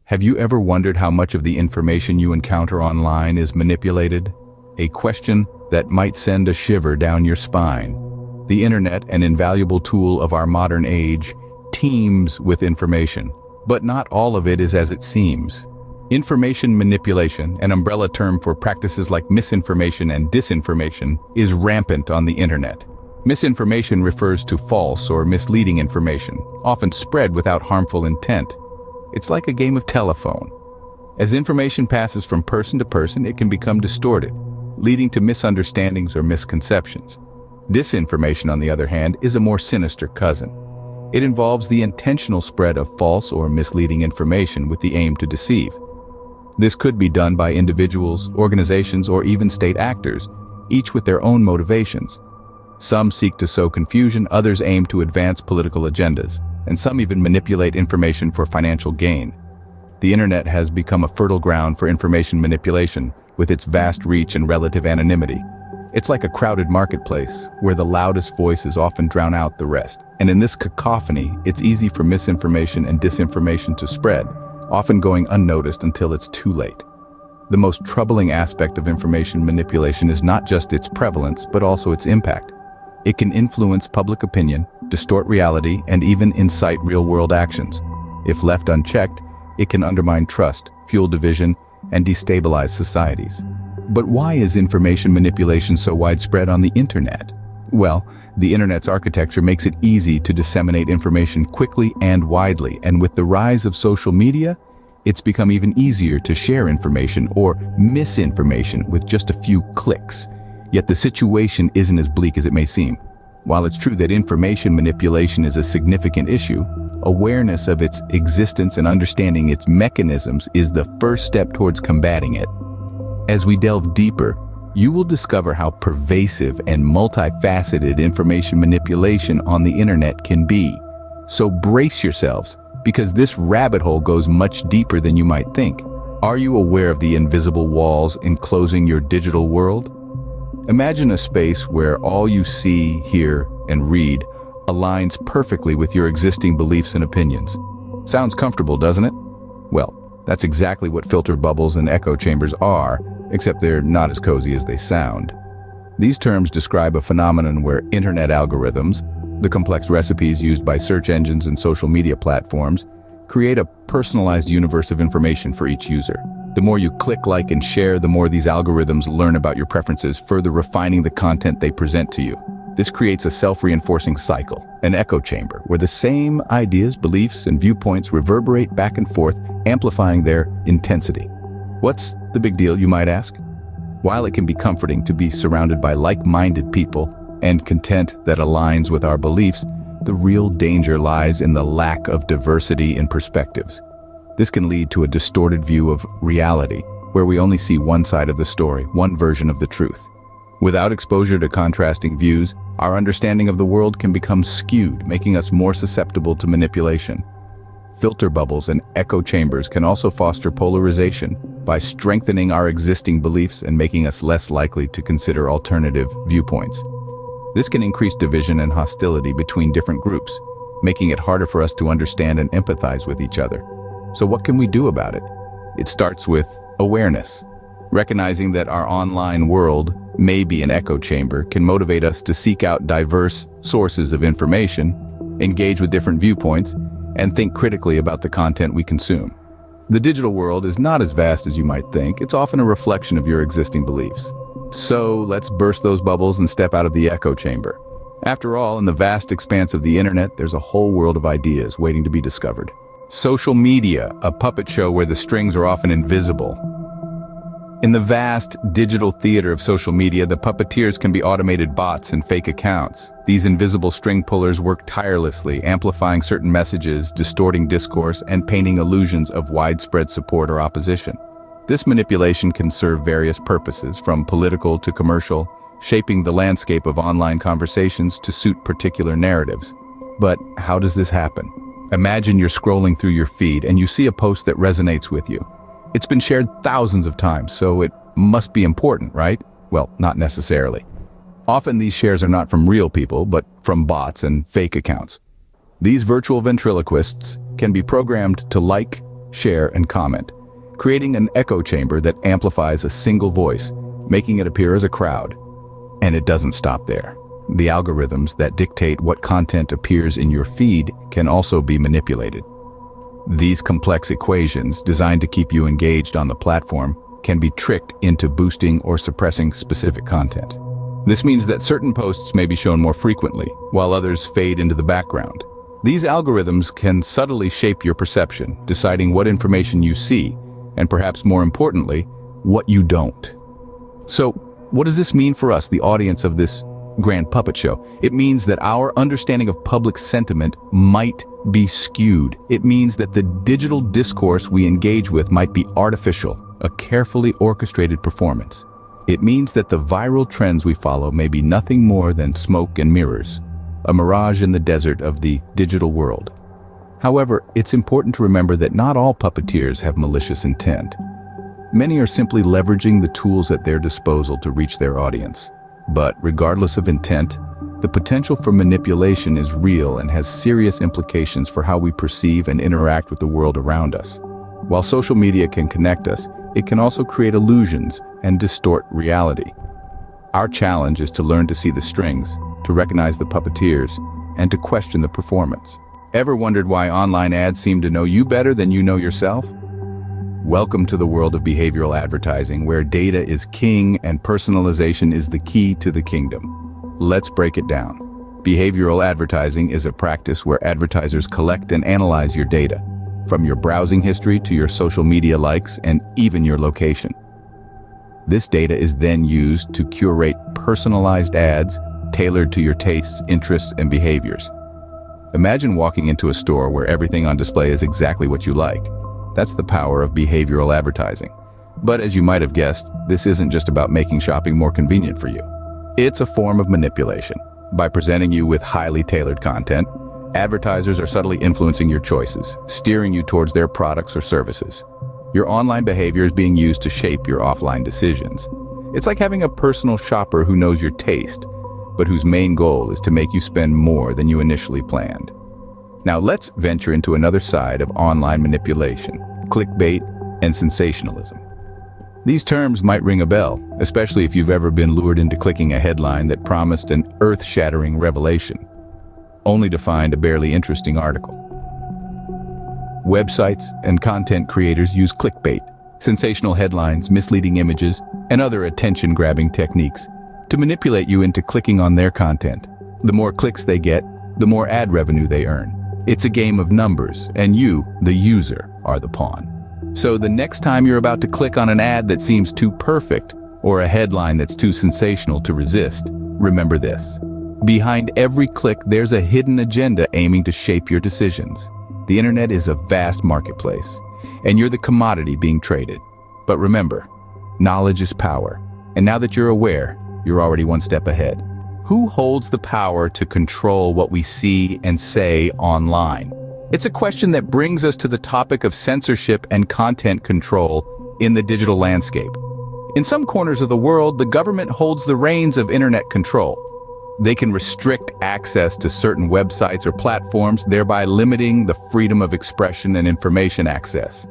Have you ever wondered how much of the information you encounter online is manipulated? A question that might send a shiver down your spine. The internet, an invaluable tool of our modern age, teems with information, but not all of it is as it seems. Information manipulation, an umbrella term for practices like misinformation and disinformation, is rampant on the internet. Misinformation refers to false or misleading information, often spread without harmful intent. It's like a game of telephone. As information passes from person to person, it can become distorted, leading to misunderstandings or misconceptions. Disinformation, on the other hand, is a more sinister cousin. It involves the intentional spread of false or misleading information with the aim to deceive. This could be done by individuals, organizations, or even state actors, each with their own motivations. Some seek to sow confusion, others aim to advance political agendas, and some even manipulate information for financial gain. The internet has become a fertile ground for information manipulation, with its vast reach and relative anonymity. It's like a crowded marketplace, where the loudest voices often drown out the rest. And in this cacophony, it's easy for misinformation and disinformation to spread, often going unnoticed until it's too late. The most troubling aspect of information manipulation is not just its prevalence, but also its impact. It can influence public opinion, distort reality, and even incite real-world actions. If left unchecked, it can undermine trust, fuel division, and destabilize societies. But why is information manipulation so widespread on the internet? Well, the internet's architecture makes it easy to disseminate information quickly and widely, and with the rise of social media, it's become even easier to share information or misinformation with just a few clicks. Yet the situation isn't as bleak as it may seem. While it's true that information manipulation is a significant issue, awareness of its existence and understanding its mechanisms is the first step towards combating it. As we delve deeper, you will discover how pervasive and multifaceted information manipulation on the internet can be. So brace yourselves, because this rabbit hole goes much deeper than you might think. Are you aware of the invisible walls enclosing your digital world? Imagine a space where all you see, hear, and read aligns perfectly with your existing beliefs and opinions. Sounds comfortable, doesn't it? Well, that's exactly what filter bubbles and echo chambers are, except they're not as cozy as they sound. These terms describe a phenomenon where internet algorithms, the complex recipes used by search engines and social media platforms, create a personalized universe of information for each user. The more you click, like, and share, the more these algorithms learn about your preferences, further refining the content they present to you. This creates a self-reinforcing cycle, an echo chamber, where the same ideas, beliefs, and viewpoints reverberate back and forth, amplifying their intensity. What's the big deal, you might ask? While it can be comforting to be surrounded by like-minded people and content that aligns with our beliefs, the real danger lies in the lack of diversity in perspectives. This can lead to a distorted view of reality, where we only see one side of the story, one version of the truth. Without exposure to contrasting views, our understanding of the world can become skewed, making us more susceptible to manipulation. Filter bubbles and echo chambers can also foster polarization by strengthening our existing beliefs and making us less likely to consider alternative viewpoints. This can increase division and hostility between different groups, making it harder for us to understand and empathize with each other. So what can we do about it? It starts with awareness. Recognizing that our online world may be an echo chamber can motivate us to seek out diverse sources of information, engage with different viewpoints, and think critically about the content we consume. The digital world is not as vast as you might think. It's often a reflection of your existing beliefs. So let's burst those bubbles and step out of the echo chamber. After all, in the vast expanse of the internet, there's a whole world of ideas waiting to be discovered. Social media, a puppet show where the strings are often invisible. In the vast digital theater of social media, the puppeteers can be automated bots and fake accounts. These invisible string pullers work tirelessly, amplifying certain messages, distorting discourse, and painting illusions of widespread support or opposition. This manipulation can serve various purposes, from political to commercial, shaping the landscape of online conversations to suit particular narratives. But how does this happen? Imagine you're scrolling through your feed and you see a post that resonates with you. It's been shared thousands of times, so it must be important, right? Well, not necessarily. Often these shares are not from real people, but from bots and fake accounts. These virtual ventriloquists can be programmed to like, share, and comment, creating an echo chamber that amplifies a single voice, making it appear as a crowd. And it doesn't stop there. The algorithms that dictate what content appears in your feed can also be manipulated. These complex equations, designed to keep you engaged on the platform, can be tricked into boosting or suppressing specific content. This means that certain posts may be shown more frequently, while others fade into the background. These algorithms can subtly shape your perception, deciding what information you see, and perhaps more importantly, what you don't. So, what does this mean for us, the audience of this grand puppet show? It means that our understanding of public sentiment might be skewed. It means that the digital discourse we engage with might be artificial, a carefully orchestrated performance. It means that the viral trends we follow may be nothing more than smoke and mirrors, a mirage in the desert of the digital world. However, it's important to remember that not all puppeteers have malicious intent. Many are simply leveraging the tools at their disposal to reach their audience. But regardless of intent, the potential for manipulation is real and has serious implications for how we perceive and interact with the world around us. While social media can connect us, it can also create illusions and distort reality. Our challenge is to learn to see the strings, to recognize the puppeteers, and to question the performance. Ever wondered why online ads seem to know you better than you know yourself? Welcome to the world of behavioral advertising, where data is king and personalization is the key to the kingdom. Let's break it down. Behavioral advertising is a practice where advertisers collect and analyze your data, from your browsing history to your social media likes and even your location. This data is then used to curate personalized ads tailored to your tastes, interests, and behaviors. Imagine walking into a store where everything on display is exactly what you like. That's the power of behavioral advertising. But as you might have guessed, this isn't just about making shopping more convenient for you. It's a form of manipulation. By presenting you with highly tailored content, advertisers are subtly influencing your choices, steering you towards their products or services. Your online behavior is being used to shape your offline decisions. It's like having a personal shopper who knows your taste, but whose main goal is to make you spend more than you initially planned. Now let's venture into another side of online manipulation: clickbait and sensationalism. These terms might ring a bell, especially if you've ever been lured into clicking a headline that promised an earth-shattering revelation, only to find a barely interesting article. Websites and content creators use clickbait, sensational headlines, misleading images, and other attention-grabbing techniques to manipulate you into clicking on their content. The more clicks they get, the more ad revenue they earn. It's a game of numbers, and you, the user, are the pawn. So the next time you're about to click on an ad that seems too perfect, or a headline that's too sensational to resist, remember this: behind every click, there's a hidden agenda aiming to shape your decisions. The internet is a vast marketplace, and you're the commodity being traded. But remember, knowledge is power, and now that you're aware, you're already one step ahead. Who holds the power to control what we see and say online? It's a question that brings us to the topic of censorship and content control in the digital landscape. In some corners of the world, the government holds the reins of internet control. They can restrict access to certain websites or platforms, thereby limiting the freedom of expression and information access.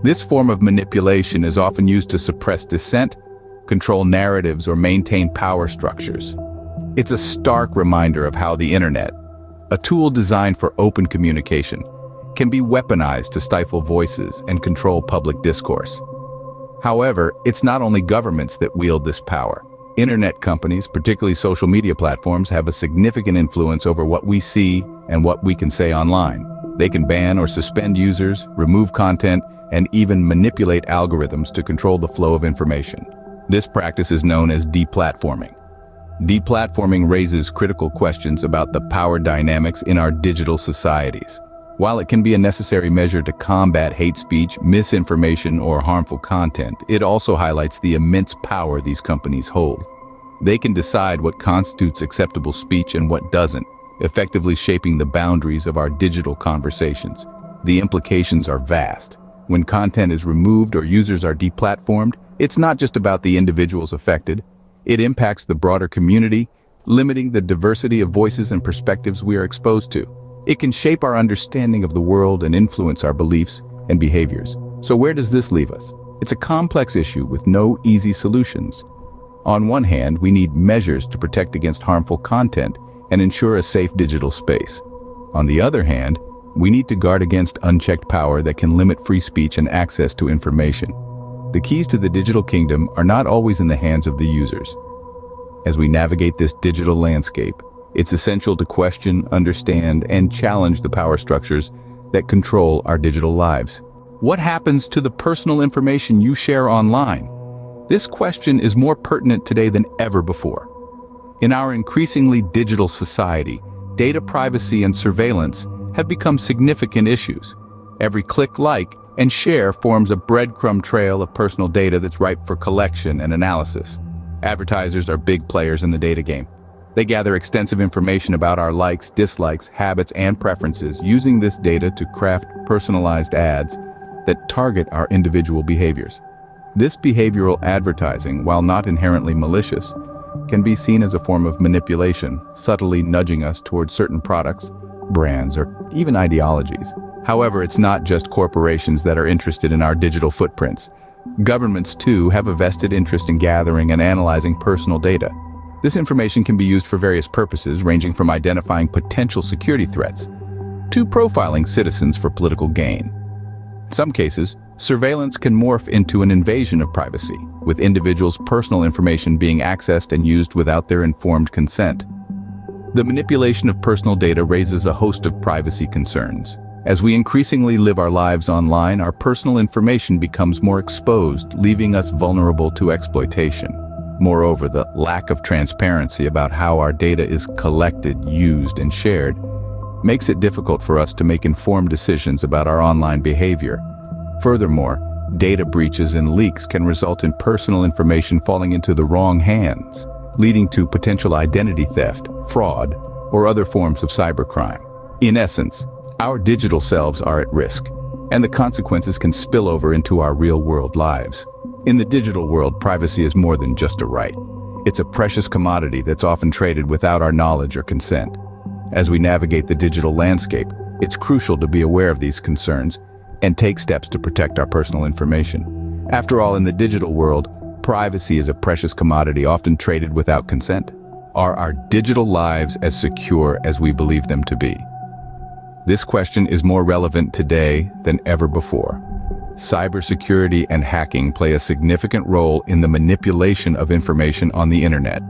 This form of manipulation is often used to suppress dissent, control narratives, or maintain power structures. It's a stark reminder of how the internet, a tool designed for open communication, can be weaponized to stifle voices and control public discourse. However, it's not only governments that wield this power. Internet companies, particularly social media platforms, have a significant influence over what we see and what we can say online. They can ban or suspend users, remove content, and even manipulate algorithms to control the flow of information. This practice is known as deplatforming. Deplatforming raises critical questions about the power dynamics in our digital societies. While it can be a necessary measure to combat hate speech, misinformation, or harmful content, it also highlights the immense power these companies hold. They can decide what constitutes acceptable speech and what doesn't, effectively shaping the boundaries of our digital conversations. The implications are vast. When content is removed or users are deplatformed, it's not just about the individuals affected. It impacts the broader community, limiting the diversity of voices and perspectives we are exposed to. It can shape our understanding of the world and influence our beliefs and behaviors. So where does this leave us? It's a complex issue with no easy solutions. On one hand, we need measures to protect against harmful content and ensure a safe digital space. On the other hand, we need to guard against unchecked power that can limit free speech and access to information. The keys to the digital kingdom are not always in the hands of the users. As we navigate this digital landscape, it's essential to question, understand, and challenge the power structures that control our digital lives. What happens to the personal information you share online? This question is more pertinent today than ever before. In our increasingly digital society, data privacy and surveillance have become significant issues. Every click, like, and share forms a breadcrumb trail of personal data that's ripe for collection and analysis. Advertisers are big players in the data game. They gather extensive information about our likes, dislikes, habits, and preferences, using this data to craft personalized ads that target our individual behaviors. This behavioral advertising, while not inherently malicious, can be seen as a form of manipulation, subtly nudging us towards certain products, brands, or even ideologies. However, it's not just corporations that are interested in our digital footprints. Governments, too, have a vested interest in gathering and analyzing personal data. This information can be used for various purposes, ranging from identifying potential security threats to profiling citizens for political gain. In some cases, surveillance can morph into an invasion of privacy, with individuals' personal information being accessed and used without their informed consent. The manipulation of personal data raises a host of privacy concerns. As we increasingly live our lives online, our personal information becomes more exposed, leaving us vulnerable to exploitation. Moreover, the lack of transparency about how our data is collected, used, and shared makes it difficult for us to make informed decisions about our online behavior. Furthermore, data breaches and leaks can result in personal information falling into the wrong hands, leading to potential identity theft, fraud, or other forms of cybercrime. In essence, our digital selves are at risk, and the consequences can spill over into our real-world lives. In the digital world, privacy is more than just a right. It's a precious commodity that's often traded without our knowledge or consent. As we navigate the digital landscape, it's crucial to be aware of these concerns and take steps to protect our personal information. After all, in the digital world, privacy is a precious commodity often traded without consent. Are our digital lives as secure as we believe them to be? This question is more relevant today than ever before. Cybersecurity and hacking play a significant role in the manipulation of information on the internet,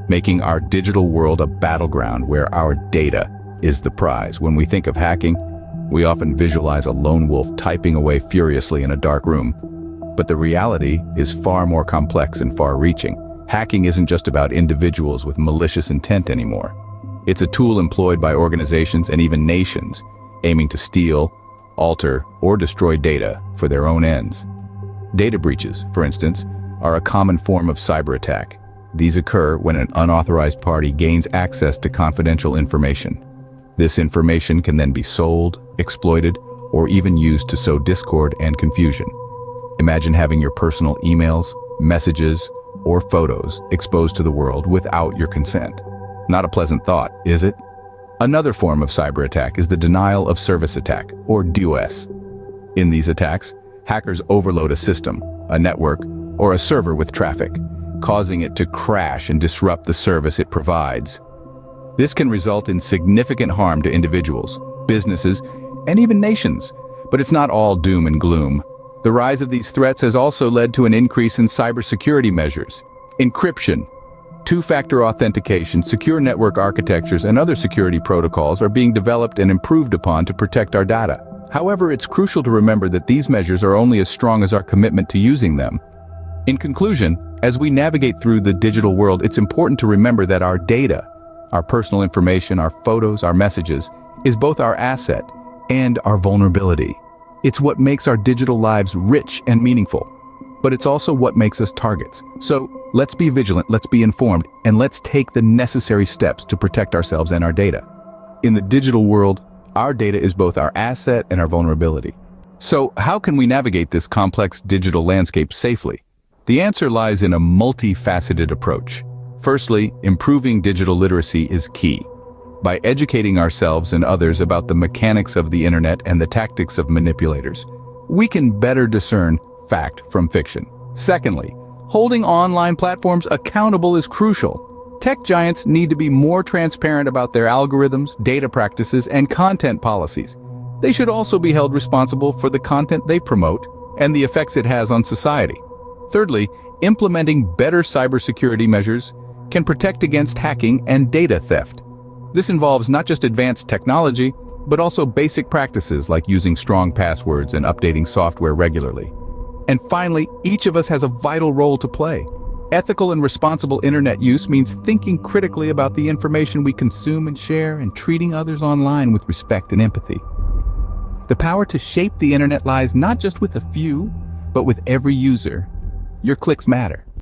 making our digital world a battleground where our data is the prize. When we think of hacking, we often visualize a lone wolf typing away furiously in a dark room. But the reality is far more complex and far-reaching. Hacking isn't just about individuals with malicious intent anymore. It's a tool employed by organizations and even nations, aiming to steal, alter, or destroy data for their own ends. Data breaches, for instance, are a common form of cyber attack. These occur when an unauthorized party gains access to confidential information. This information can then be sold, exploited, or even used to sow discord and confusion. Imagine having your personal emails, messages, or photos exposed to the world without your consent. Not a pleasant thought, is it? Another form of cyber attack is the denial of service attack, or DOS. In these attacks, hackers overload a system, a network, or a server with traffic, causing it to crash and disrupt the service it provides. This can result in significant harm to individuals, businesses, and even nations. But it's not all doom and gloom. The rise of these threats has also led to an increase in cybersecurity measures. Encryption, two-factor authentication, secure network architectures, and other security protocols are being developed and improved upon to protect our data. However, it's crucial to remember that these measures are only as strong as our commitment to using them. In conclusion, as we navigate through the digital world, it's important to remember that our data, our personal information, our photos, our messages, is both our asset and our vulnerability. It's what makes our digital lives rich and meaningful, but it's also what makes us targets. So let's be vigilant, let's be informed, and let's take the necessary steps to protect ourselves and our data. In the digital world, our data is both our asset and our vulnerability. So how can we navigate this complex digital landscape safely? The answer lies in a multifaceted approach. Firstly, improving digital literacy is key. By educating ourselves and others about the mechanics of the internet and the tactics of manipulators, we can better discern fact from fiction. Secondly, holding online platforms accountable is crucial. Tech giants need to be more transparent about their algorithms, data practices, and content policies. They should also be held responsible for the content they promote and the effects it has on society. Thirdly, implementing better cybersecurity measures can protect against hacking and data theft. This involves not just advanced technology, but also basic practices like using strong passwords and updating software regularly. And finally, each of us has a vital role to play. Ethical and responsible internet use means thinking critically about the information we consume and share and treating others online with respect and empathy. The power to shape the internet lies not just with a few, but with every user. Your clicks matter.